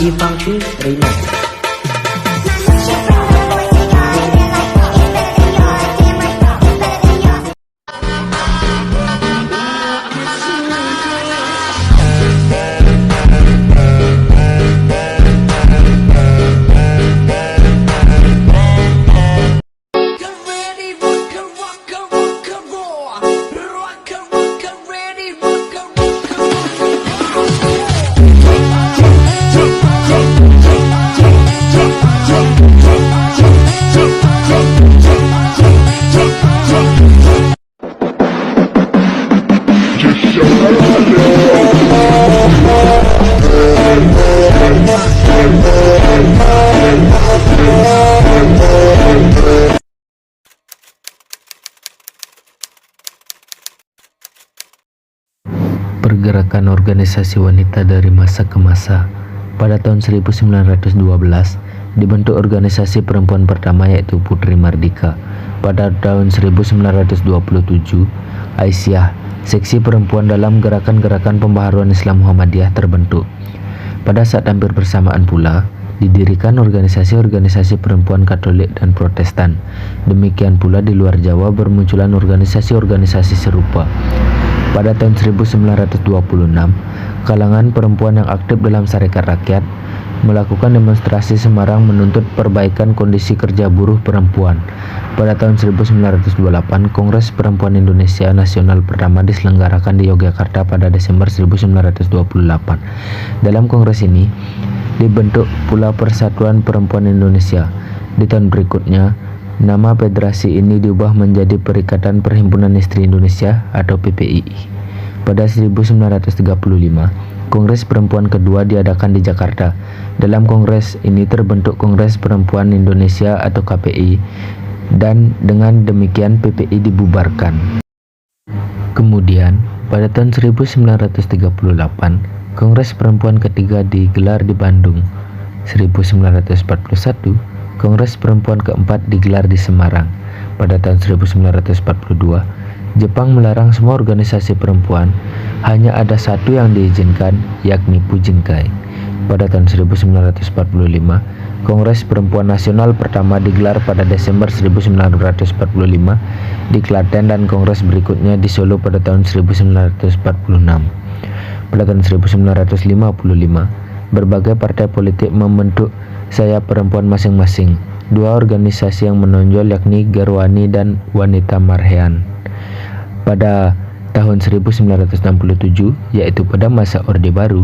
Haji Funky Remix. Pergerakan organisasi wanita dari masa ke masa. Pada tahun 1912 dibentuk organisasi perempuan pertama yaitu Putri Mardika. Pada tahun 1927 Aisyah, seksi perempuan dalam gerakan-gerakan pembaharuan Islam Muhammadiyah terbentuk. Pada saat hampir bersamaan pula didirikan organisasi-organisasi perempuan Katolik dan Protestan. Demikian pula di luar Jawa bermunculan organisasi-organisasi serupa. Pada tahun 1926, kalangan perempuan yang aktif dalam Sarekat Rakyat melakukan demonstrasi Semarang menuntut perbaikan kondisi kerja buruh perempuan. Pada tahun 1928, Kongres Perempuan Indonesia Nasional pertama diselenggarakan di Yogyakarta pada Desember 1928. Dalam kongres ini dibentuk pula Persatuan Perempuan Indonesia. Di tahun berikutnya, nama federasi ini diubah menjadi Perikatan Perhimpunan Istri Indonesia atau PPII. Pada 1935, Kongres Perempuan kedua diadakan di Jakarta. Dalam kongres ini terbentuk Kongres Perempuan Indonesia atau KPI, dan dengan demikian PPI dibubarkan. Kemudian, pada tahun 1938, Kongres Perempuan ketiga digelar di Bandung. 1941, Kongres Perempuan keempat digelar di Semarang. Pada tahun 1942, Jepang melarang semua organisasi perempuan, hanya ada satu yang diizinkan, yakni Pujinkai. Pada tahun 1945, Kongres Perempuan Nasional pertama digelar pada Desember 1945 di Klaten dan kongres berikutnya di Solo pada tahun 1946. Pada tahun 1955, berbagai partai politik membentuk sayap perempuan masing-masing. Dua organisasi yang menonjol yakni Garwani dan Wanita Marhean. Pada tahun 1967, yaitu pada masa Orde Baru,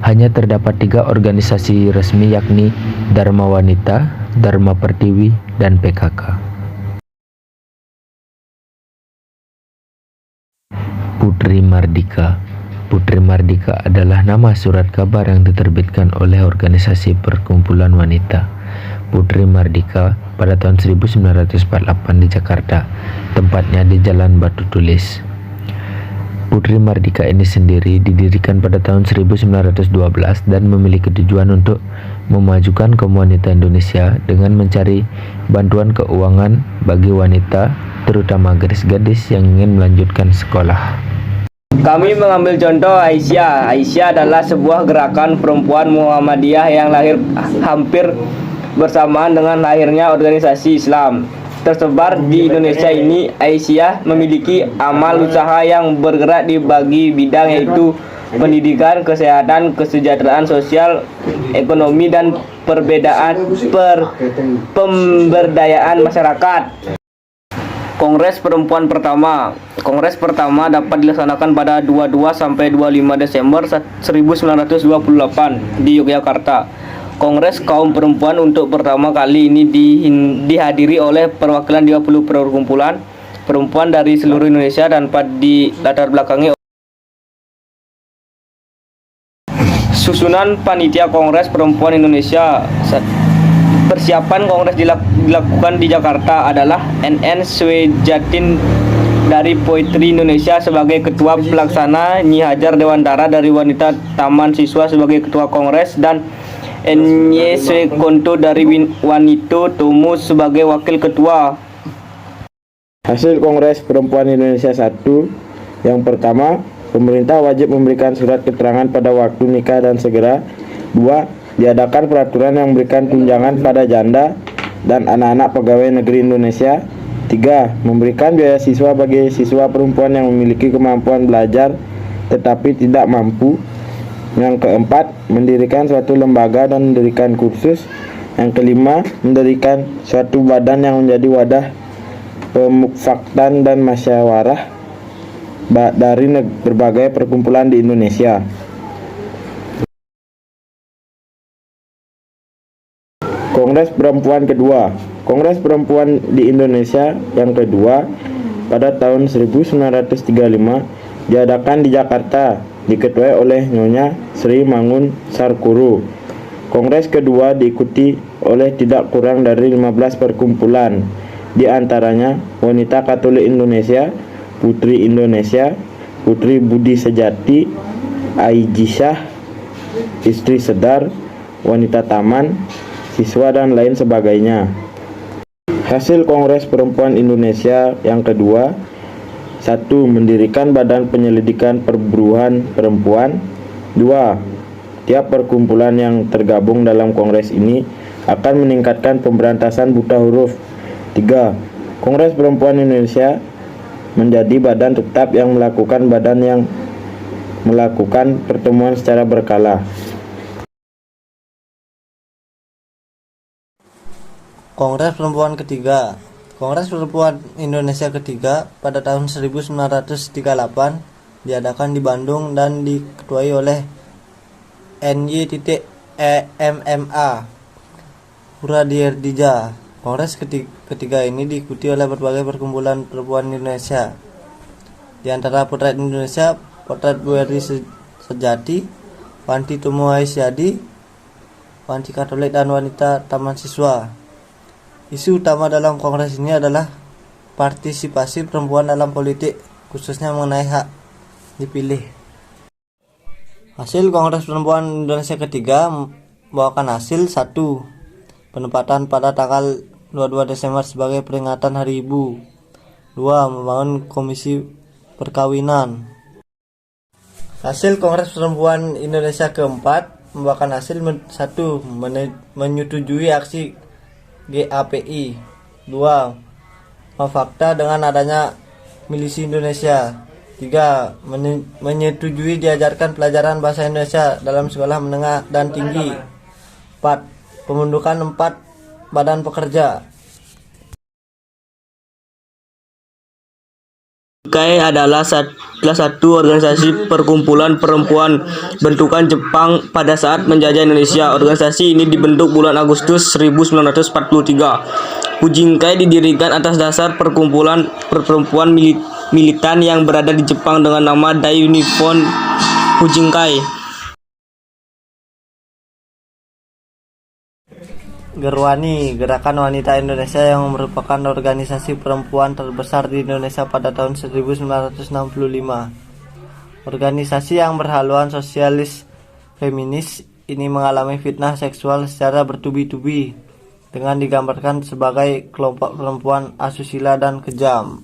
hanya terdapat 3 organisasi resmi yakni Dharma Wanita, Dharma Pertiwi, dan PKK. Putri Mardika. Putri Mardika adalah nama surat kabar yang diterbitkan oleh organisasi perkumpulan wanita. Putri Mardika pada tahun 1948 di Jakarta, tempatnya di Jalan Batu Tulis. Putri Mardika ini sendiri didirikan pada tahun 1912 dan memiliki tujuan untuk memajukan kaum wanita Indonesia dengan mencari bantuan keuangan bagi wanita, terutama gadis-gadis yang ingin melanjutkan sekolah. Kami mengambil contoh Aisyah. Aisyah adalah sebuah gerakan perempuan Muhammadiyah yang lahir hampir bersamaan dengan lahirnya organisasi Islam tersebar di Indonesia ini. Aisyah memiliki amal usaha yang bergerak di bagi bidang yaitu pendidikan, kesehatan, kesejahteraan sosial, ekonomi, dan pemberdayaan masyarakat. Kongres Perempuan pertama. Kongres pertama dapat dilaksanakan pada 22 sampai 25 Desember 1928 di Yogyakarta. Kongres Kaum Perempuan untuk pertama kali ini dihadiri oleh perwakilan 20 perkumpulan perempuan dari seluruh Indonesia dan di latar belakangi susunan panitia Kongres Perempuan Indonesia. Persiapan kongres dilakukan di Jakarta adalah NN Swejatin dari Poetry Indonesia sebagai ketua pelaksana, Nyi Hajar Dewantara dari Wanita Taman Siswa sebagai ketua kongres, dan NY Swekonto dari Wanito Tumus sebagai wakil ketua. Hasil Kongres Perempuan Indonesia 1. Yang pertama, pemerintah wajib memberikan surat keterangan pada waktu nikah dan segera. 2. Diadakan peraturan yang memberikan tunjangan pada janda dan anak-anak pegawai negeri Indonesia. 3. Memberikan biaya siswa bagi siswa perempuan yang memiliki kemampuan belajar tetapi tidak mampu. Yang keempat, mendirikan suatu lembaga dan mendirikan kursus. Yang kelima, mendirikan suatu badan yang menjadi wadah pemufaktan dan musyawarah dari berbagai perkumpulan di Indonesia. Kongres Perempuan kedua. Kongres Perempuan di Indonesia yang kedua pada tahun 1935 diadakan di Jakarta, diketuai oleh Nyonya Sri Mangun Sarkuru. Kongres kedua diikuti oleh tidak kurang dari 15 perkumpulan, di antaranya Wanita Katolik Indonesia, Putri Indonesia, Putri Budi Sejati, Aijisyah, Istri Sedar, Wanita Taman, Siswa dan lain sebagainya. Hasil Kongres Perempuan Indonesia yang kedua: 1. Mendirikan Badan Penyelidikan Perburuan Perempuan. 2. Tiap perkumpulan yang tergabung dalam kongres ini akan meningkatkan pemberantasan buta huruf. 3. Kongres Perempuan Indonesia menjadi badan tetap yang melakukan pertemuan secara berkala. Kongres Perempuan ketiga. Kongres Perempuan Indonesia ketiga pada tahun 1938 diadakan di Bandung dan diketuai oleh NY.EMMA Huradierdija. Kongres ketiga ini diikuti oleh berbagai perkumpulan perempuan Indonesia. Di antara Potret Indonesia, Potret Bu Eri Sejati, Wanti Tumu Aisyadi, Wanti Katolik dan Wanita Taman Siswa. Isu utama dalam kongres ini adalah partisipasi perempuan dalam politik, khususnya mengenai hak dipilih. Hasil Kongres Perempuan Indonesia ketiga membawakan hasil: 1. Penempatan pada tanggal 22 Desember sebagai peringatan Hari Ibu. 2. Membangun Komisi Perkawinan. Hasil Kongres Perempuan Indonesia keempat membawakan hasil: 1. Menyetujui aksi GAPI. 2. Memfakta dengan adanya milisi Indonesia. 3. Menyetujui diajarkan pelajaran bahasa Indonesia dalam sekolah menengah dan tinggi. 4. Pembentukan 4 badan pekerja. KAI adalah salah satu organisasi perkumpulan perempuan bentukan Jepang pada saat menjajah Indonesia. Organisasi ini dibentuk bulan Agustus 1943. Fujinkai didirikan atas dasar perkumpulan perempuan militan yang berada di Jepang dengan nama Daini Nippon Fujinkai. Gerwani, Gerakan Wanita Indonesia, yang merupakan organisasi perempuan terbesar di Indonesia pada tahun 1965. Organisasi yang berhaluan sosialis feminis ini mengalami fitnah seksual secara bertubi-tubi dengan digambarkan sebagai kelompok perempuan asusila dan kejam.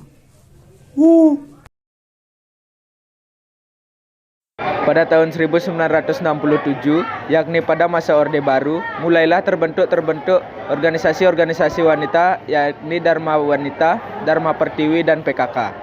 Pada tahun 1967, yakni pada masa Orde Baru, mulailah terbentuk organisasi-organisasi wanita, yakni Dharma Wanita, Dharma Pertiwi, dan PKK.